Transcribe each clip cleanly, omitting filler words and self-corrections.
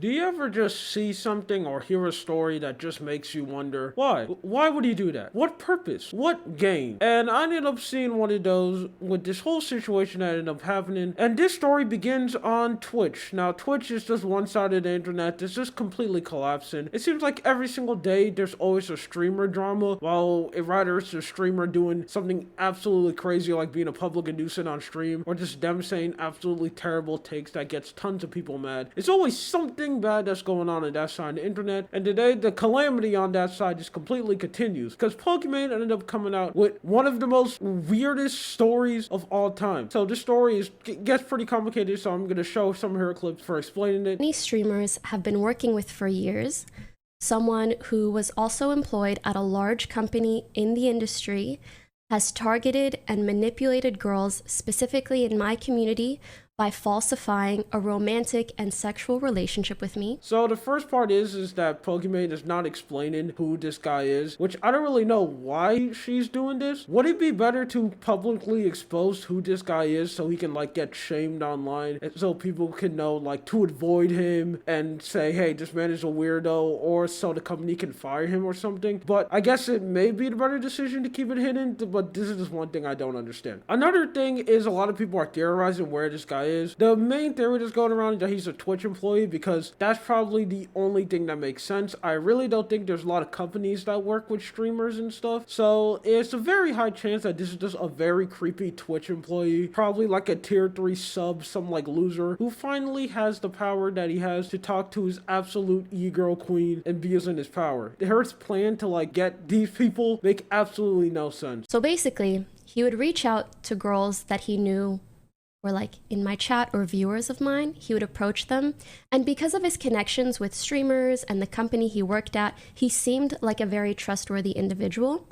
Do you ever just see something or hear a story that just makes you wonder, why? Why would he do that? What purpose? What gain? And I ended up seeing one of those with this whole situation that ended up happening. And this story begins on Twitch. Now, Twitch is just one side of the internet that's just completely collapsing. It seems like every single day there's always a streamer drama, while rather it's a streamer doing something absolutely crazy like being a public nuisance on stream, or just them saying absolutely terrible takes that gets tons of people mad. It's always something bad that's going on that side of the internet, and today the calamity on that side just completely continues because Pokimane ended up coming out with one of the most weirdest stories of all time. So this story gets pretty complicated, so I'm going to show some of her clips for explaining it. Many streamers have been working with for years, someone who was also employed at a large company in the industry, has targeted and manipulated girls, specifically in my community, by falsifying a romantic and sexual relationship with me. So the first part is that Pokimane is not explaining who this guy is, which I don't really know why she's doing this. Would it be better to publicly expose who this guy is so he can like get shamed online, and so people can know like to avoid him and say, hey, this man is a weirdo, or so the company can fire him or something? But I guess it may be the better decision to keep it hidden, but this is just one thing I don't understand. Another thing is a lot of people are theorizing where this guy is. The main theory that's going around is that he's a Twitch employee, because that's probably the only thing that makes sense. I really don't think there's a lot of companies that work with streamers and stuff, so it's a very high chance that this is just a very creepy Twitch employee, probably like a tier 3 sub, some like loser who finally has the power that he has to talk to his absolute e-girl queen and be using his power. Her plan to like get these people make absolutely no sense. So basically, he would reach out to girls that he knew were like in my chat or viewers of mine. He would approach them, and because of his connections with streamers and the company he worked at, he seemed like a very trustworthy individual.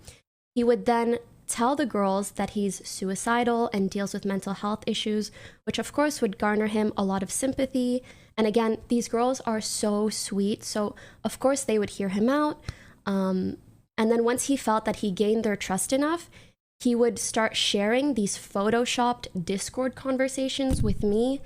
He would then tell the girls that he's suicidal and deals with mental health issues, which of course would garner him a lot of sympathy. And again, these girls are so sweet, so of course they would hear him out. And then once he felt that he gained their trust enough, he would start sharing these photoshopped Discord conversations with me.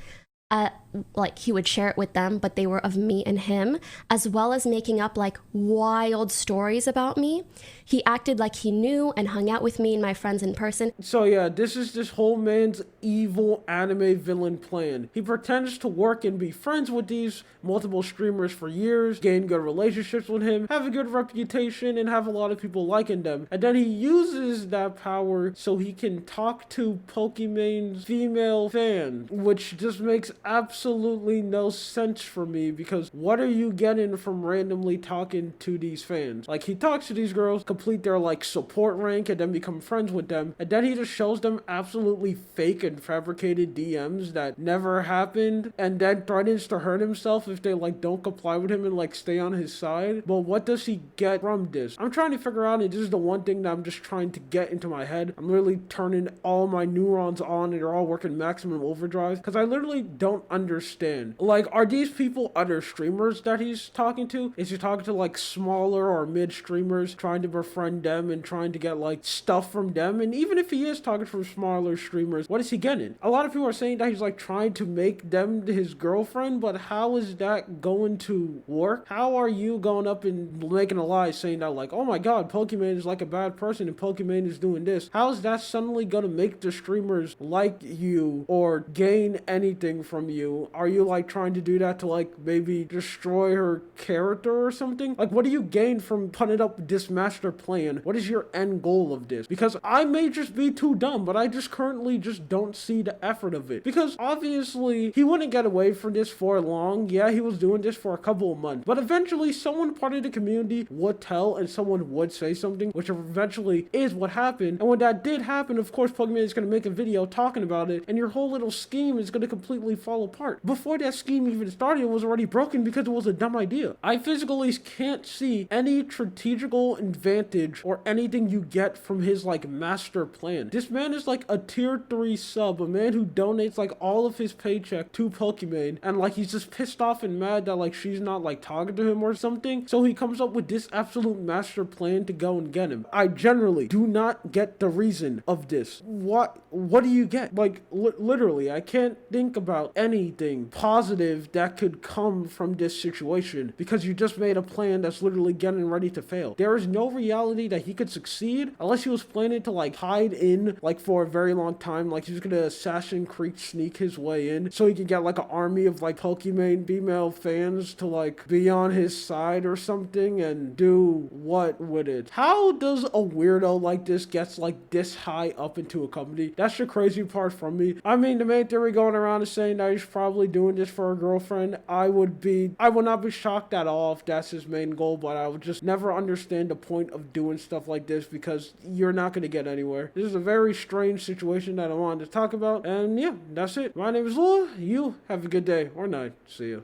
Like he would share it with them, but they were of me and him, as well as making up like wild stories about me. He acted like he knew and hung out with me and my friends in person. So yeah, this is this whole man's evil anime villain plan. He pretends to work and be friends with these multiple streamers for years, gain good relationships with him, have a good reputation, and have a lot of people liking them. And then he uses that power so he can talk to Pokimane's female fan, which just makes absolutely no sense for me, because what are you getting from randomly talking to these fans? Like, he talks to these girls, complete their like support rank, and then become friends with them, and then he just shows them absolutely fake and fabricated DMs that never happened, and then threatens to hurt himself if they like don't comply with him and like stay on his side. But what does he get from this? I'm trying to figure out, and this is the one thing that I'm just trying to get into my head. I'm literally turning all my neurons on, and they're all working maximum overdrive, because I literally don't understand. Like, are these people other streamers that he's talking to? Is he talking to like smaller or mid streamers, trying to befriend them and trying to get like stuff from them? And even if he is talking from smaller streamers, what is he getting? A lot of people are saying that he's like trying to make them his girlfriend, but how is that going to work? How are you going up and making a lie saying that like, oh my god, Pokimane is like a bad person and Pokimane is doing this? How is that suddenly gonna make the streamers like you or gain anything from you? Are you like trying to do that to like maybe destroy her character or something? Like, what do you gain from putting up this master plan? What is your end goal of this? Because I may just be too dumb, but I just currently just don't see the effort of it. Because obviously he wouldn't get away from this for long. Yeah, he was doing this for a couple of months, but eventually someone part of the community would tell and someone would say something, which eventually is what happened. And when that did happen, of course Pokimane is going to make a video talking about it, and your whole little scheme is going to completely fall apart. Before that scheme even started, it was already broken because it was a dumb idea. I physically can't see any strategical advantage or anything you get from his like master plan. This man is like a tier 3 sub, a man who donates like all of his paycheck to Pokimane, and like he's just pissed off and mad that like she's not like talking to him or something, so he comes up with this absolute master plan to go and get him. I generally do not get the reason of this. What do you get? Like literally, I can't think about anything positive that could come from this situation because you just made a plan that's literally getting ready to fail. There is no reality that he could succeed unless he was planning to like hide in like for a very long time. Like he's gonna Assassin's Creed sneak his way in so he can get like an army of like Pokimane female fans to like be on his side or something and do what with it. How does a weirdo like this gets like this high up into a company? That's the crazy part from me. I mean, the main theory going around is saying that he's probably doing this for a girlfriend. I would not be shocked at all if that's his main goal, but I would just never understand the point of doing stuff like this because you're not going to get anywhere. This is a very strange situation that I wanted to talk about, and yeah, that's it. My name is Lua. You have a good day or night. See ya.